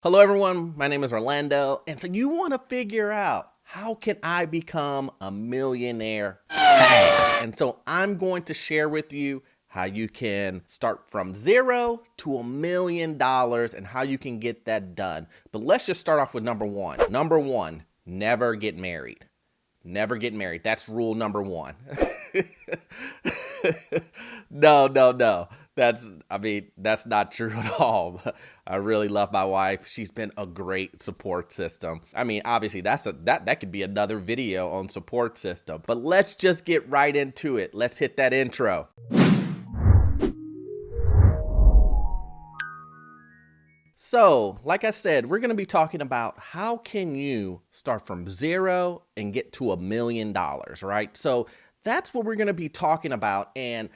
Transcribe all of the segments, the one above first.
Hello everyone, my name is Orlando, and so you want to figure out how can I become a millionaire fast? And so I'm going to share with you how you can start from zero to $1,000,000 and how you can get that done. But let's just start off with number one. Number one, never get married. Never get married. That's rule number one. No. That's not true at all. I really love my wife. She's been a great support system. I mean, obviously that could be another video on support system. But let's just get right into it. Let's hit that intro. So, like I said, we're going to be talking about how can you start from zero and get to $1,000,000, right? So that's what we're going to be talking about. And,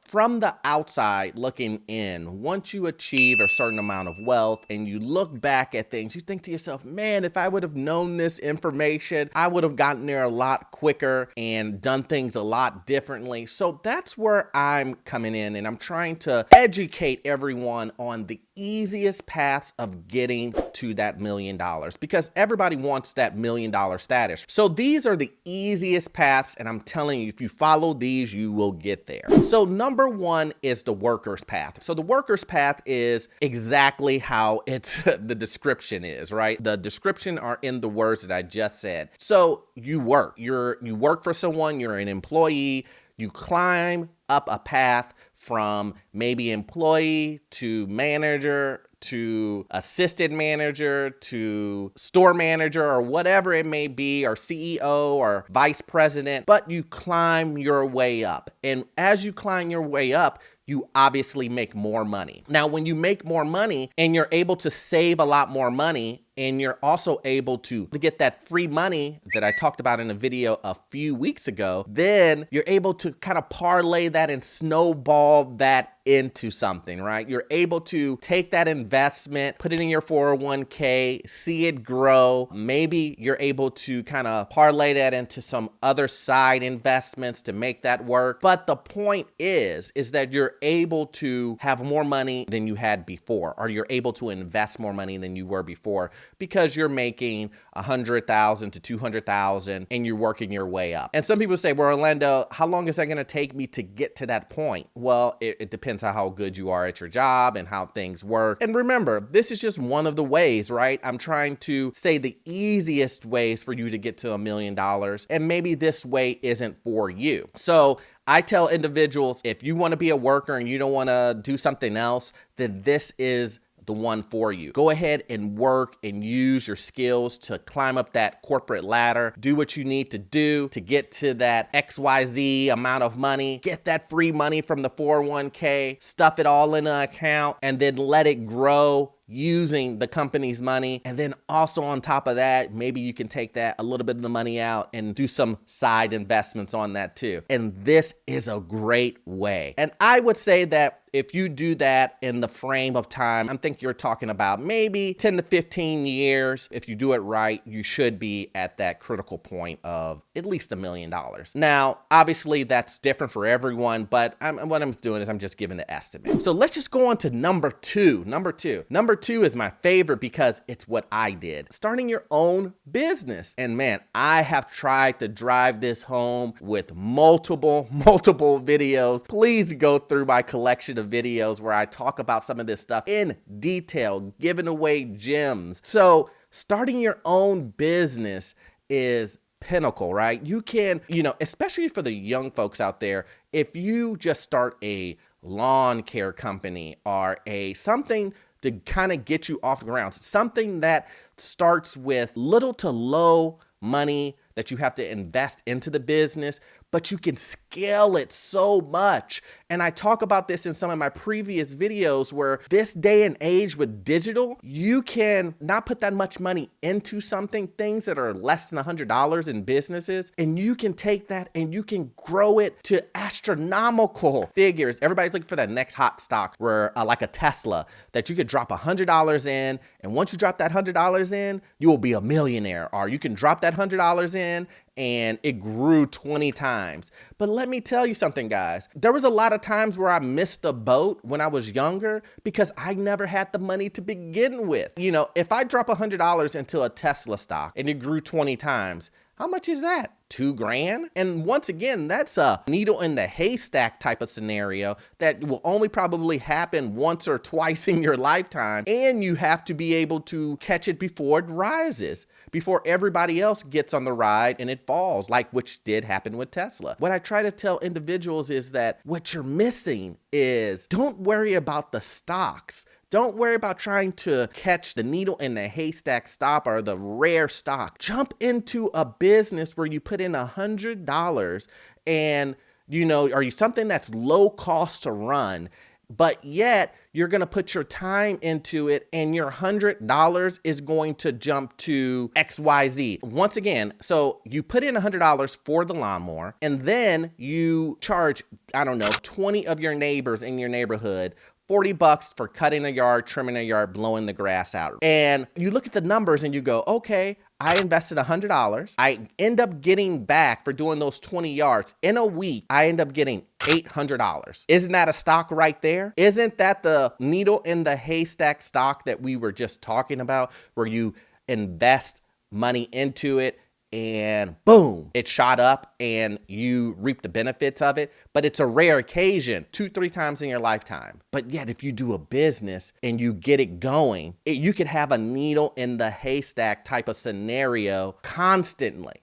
from the outside looking in, once you achieve a certain amount of wealth and you look back at things, you think to yourself, man, if I would have known this information, I would have gotten there a lot quicker and done things a lot differently. So that's where I'm coming in, and I'm trying to educate everyone on the easiest paths of getting to that $1,000,000, because everybody wants that $1,000,000 status. So these are the easiest paths, and I'm telling you, if you follow these, you will get there. So number one is the worker's path. So the worker's path is exactly how the description is, right? The description are in the words that I just said. So you work. You work for someone, you're an employee, you climb up a path from maybe employee to manager to assistant manager to store manager or whatever it may be, or CEO or vice president, but you climb your way up. And as you climb your way up, you obviously make more money. Now, when you make more money and you're able to save a lot more money, and you're also able to get that free money that I talked about in a video a few weeks ago, then you're able to kind of parlay that and snowball that into something, right? You're able to take that investment, put it in your 401k, see it grow. Maybe you're able to kind of parlay that into some other side investments to make that work. But the point is that you're able to have more money than you had before, or you're able to invest more money than you were before, because you're making $100,000 to $200,000 and you're working your way up. And some people say, well, Orlando, how long is that going to take me to get to that point? Well, it depends on how good you are at your job and how things work. And remember, this is just one of the ways, right? I'm trying to say the easiest ways for you to get to $1,000,000, and maybe this way isn't for you. So I tell individuals, if you want to be a worker and you don't want to do something else, then this is the one for you. Go ahead and work and use your skills to climb up that corporate ladder. Do what you need to do to get to that XYZ amount of money. Get that free money from the 401k, stuff it all in an account, and then let it grow using the company's money. And then also on top of that, maybe you can take that a little bit of the money out and do some side investments on that too. And this is a great way. And I would say that if you do that in the frame of time, I think you're talking about maybe 10 to 15 years. If you do it right, you should be at that critical point of at least $1,000,000. Now, obviously that's different for everyone, but what I'm doing is I'm just giving the estimate. So let's just go on to number two. Number two is my favorite because it's what I did. Starting your own business. And man, I have tried to drive this home with multiple videos. Please go through my collection of videos where I talk about some of this stuff in detail, giving away gems. So starting your own business is pinnacle, right? You can, especially for the young folks out there, if you just start a lawn care company or something to kind of get you off the ground, something that starts with little to low money that you have to invest into the business, but you can scale it so much. And I talk about this in some of my previous videos where this day and age with digital, you can not put that much money into something, things that are less than $100 in businesses, and you can take that and you can grow it to astronomical figures. Everybody's looking for that next hot stock where like a Tesla that you could drop $100 in, and once you drop that $100 in, you will be a millionaire. Or you can drop that $100 in and it grew 20 times. But let me tell you something, guys. There was a lot of of times where I missed the boat when I was younger because I never had the money to begin with. You know, if I drop $100 into a Tesla stock and it grew 20 times, how much is that? $2,000? And once again, that's a needle in the haystack type of scenario that will only probably happen once or twice in your lifetime. And you have to be able to catch it before it rises, before everybody else gets on the ride and it falls, like which did happen with Tesla. What I try to tell individuals is that what you're missing is don't worry about the stocks. Don't worry about trying to catch the needle in the haystack stock or the rare stock. Jump into a business where you put in $100 and, you know, or something that's low cost to run, but yet you're going to put your time into it and your $100 is going to jump to XYZ. Once again, so you put in $100 for the lawnmower and then you charge, I don't know, 20 of your neighbors in your neighborhood $40 for cutting the yard, trimming the yard, blowing the grass out. And you look at the numbers and you go, okay, I invested $100. I end up getting back for doing those 20 yards. In a week, I end up getting $800. Isn't that a stock right there? Isn't that the needle in the haystack stock that we were just talking about, where you invest money into it and boom, it shot up and you reap the benefits of it? But it's a rare occasion, 2-3 times in your lifetime. But yet if you do a business and you get it going, you could have a needle in the haystack type of scenario constantly.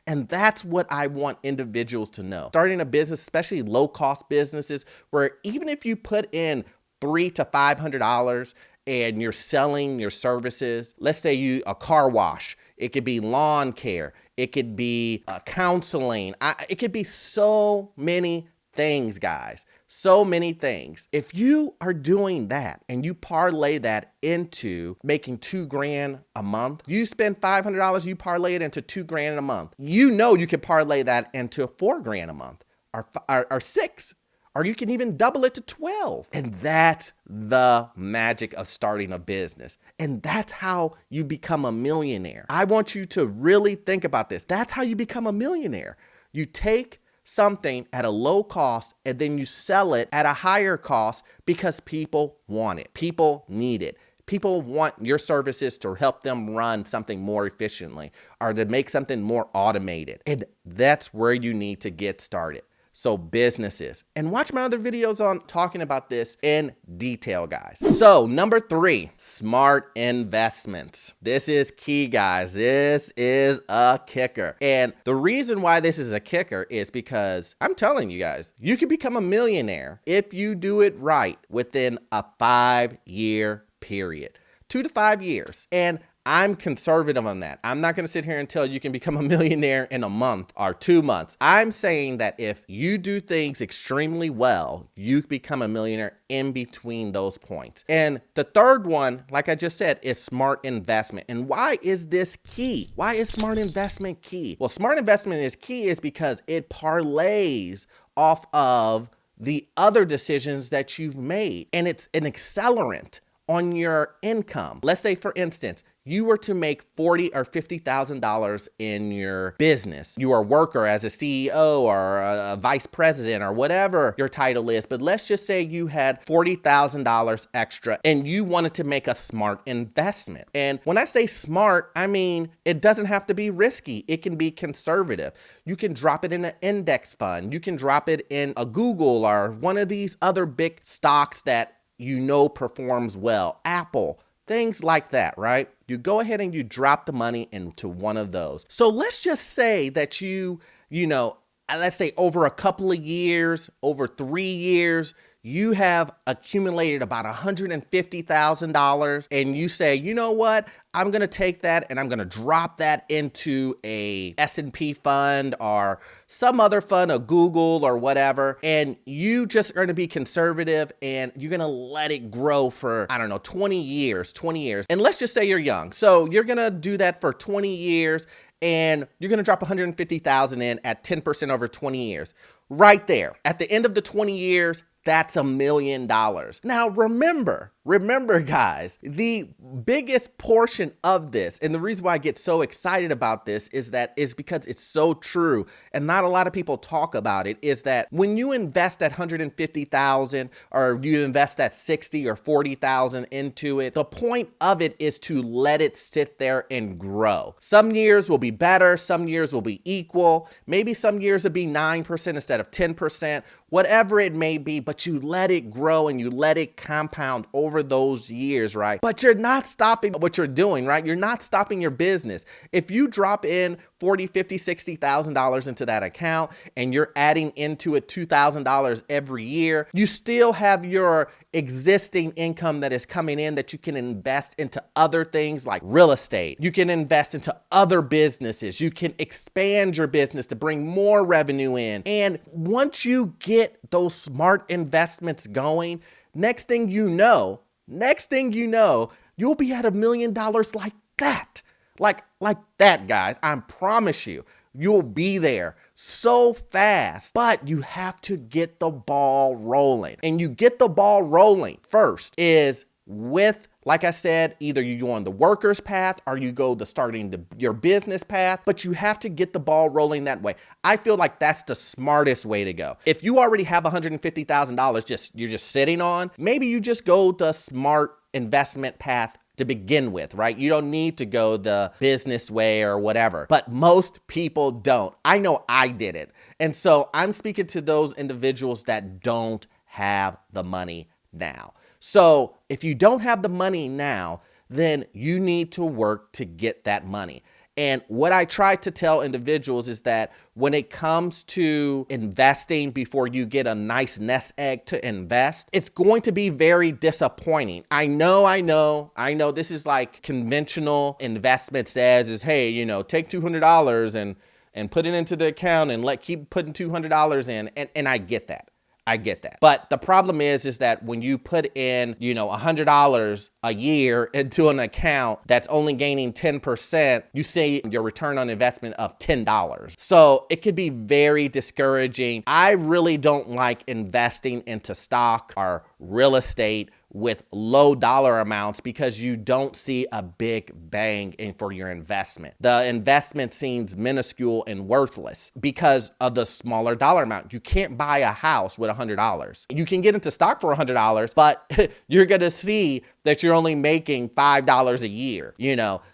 And that's what I want individuals to know. Starting a business, especially low cost businesses, where even if you put in $300 to $500 and you're selling your services, let's say a car wash, it could be lawn care, it could be counseling, it could be so many things, guys, so many things. If you are doing that and you parlay that into making $2,000 a month, you spend $500, you parlay it into $2,000 a month. You know you can parlay that into $4,000 a month or 6. Or you can even double it to 12. And that's the magic of starting a business. And that's how you become a millionaire. I want you to really think about this. That's how you become a millionaire. You take something at a low cost and then you sell it at a higher cost because people want it. People need it. People want your services to help them run something more efficiently or to make something more automated. And that's where you need to get started. So businesses, and watch my other videos on talking about this in detail, guys. So number 3, smart investments. This is key, guys. This is a kicker. And the reason why this is a kicker is because I'm telling you guys, you can become a millionaire if you do it right within a 5-year period, 2 to 5 years. And I'm conservative on that. I'm not going to sit here and tell you can become a millionaire in a month or 2 months. I'm saying that if you do things extremely well, you become a millionaire in between those points. And the third one, like I just said, is smart investment. And why is this key? Why is smart investment key? Well, smart investment is key is because it parlays off of the other decisions that you've made. And it's an accelerant on your income. Let's say, for instance, you were to make $40,000 or $50,000 in your business. You are a worker as a CEO or a vice president or whatever your title is. But let's just say you had $40,000 extra and you wanted to make a smart investment. And when I say smart, I mean, it doesn't have to be risky. It can be conservative. You can drop it in an index fund. You can drop it in a Google or one of these other big stocks that you know performs well, Apple, things like that, right? You go ahead and you drop the money into one of those. So let's just say that let's say over a couple of years, over 3 years, you have accumulated about $150,000 and you say, you know what? I'm going to take that and I'm going to drop that into a S&P fund or some other fund, a Google or whatever. And you just are going to be conservative and you're going to let it grow for, 20 years. And let's just say you're young. So you're going to do that for 20 years and you're going to drop $150,000 in at 10% over 20 years. Right there. At the end of the 20 years, that's $1 million. Now, remember, Remember, guys, the biggest portion of this, and the reason why I get so excited about this is because it's so true, and not a lot of people talk about it, is that when you invest at 150,000 or you invest at 60 or 40,000 into it, the point of it is to let it sit there and grow. Some years will be better, some years will be equal, maybe some years will be 9% instead of 10%, whatever it may be, but you let it grow and you let it compound over those years, right? But you're not stopping what you're doing, right? You're not stopping your business. If you drop in $40,000, $50,000, $60,000 into that account and you're adding into it $2,000 every year, you still have your existing income that is coming in that you can invest into other things like real estate. You can invest into other businesses. You can expand your business to bring more revenue in. And once you get those smart investments going, next thing you know, you'll be at $1 million like that. Like that, guys. I promise you, you'll be there so fast, but you have to get the ball rolling. And you get the ball rolling first is with, like I said, either you go on the worker's path or you go your business path, but you have to get the ball rolling that way. I feel like that's the smartest way to go. If you already have $150,000 you're just sitting on, maybe you just go the smart investment path to begin with, right? You don't need to go the business way or whatever, but most people don't. I know I did it. And so I'm speaking to those individuals that don't have the money now. So if you don't have the money now, then you need to work to get that money. And what I try to tell individuals is that when it comes to investing before you get a nice nest egg to invest, it's going to be very disappointing. I know this is like conventional investment says is, hey, take $200 and put it into the account and keep putting $200 in. And I get that. But the problem is that when you put in, $100 a year into an account that's only gaining 10%, you see your return on investment of $10. So it could be very discouraging. I really don't like investing into stock or real estate with low dollar amounts because you don't see a big bang for your investment. The investment seems minuscule and worthless because of the smaller dollar amount. You can't buy a house with $100. You can get into stock for $100, but you're gonna see that you're only making $5 a year,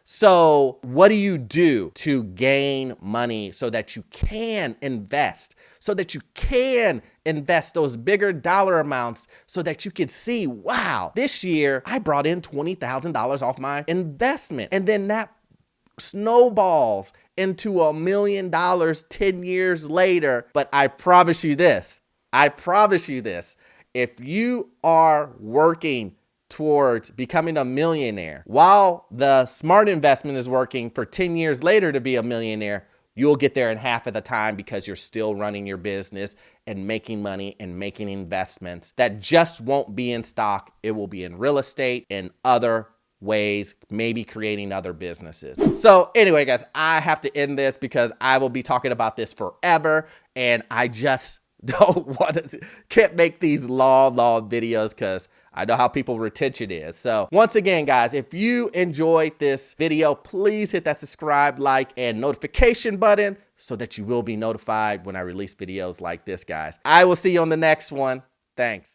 So what do you do to gain money so that you can invest? Those bigger dollar amounts so that you can see, wow, this year I brought in $20,000 off my investment. And then that snowballs into $1 million 10 years later. But I promise you this, if you are working towards becoming a millionaire while the smart investment is working for 10 years later to be a millionaire, you'll get there in half of the time because you're still running your business and making money and making investments that just won't be in stock. It will be in real estate and other ways, maybe creating other businesses. So anyway, guys, I have to end this because I will be talking about this forever and I just can't make these long videos because I know how people retention is. So once again, guys, if you enjoyed this video, please hit that subscribe, like, and notification button so that you will be notified when I release videos like this, guys. I will see you on the next one. Thanks.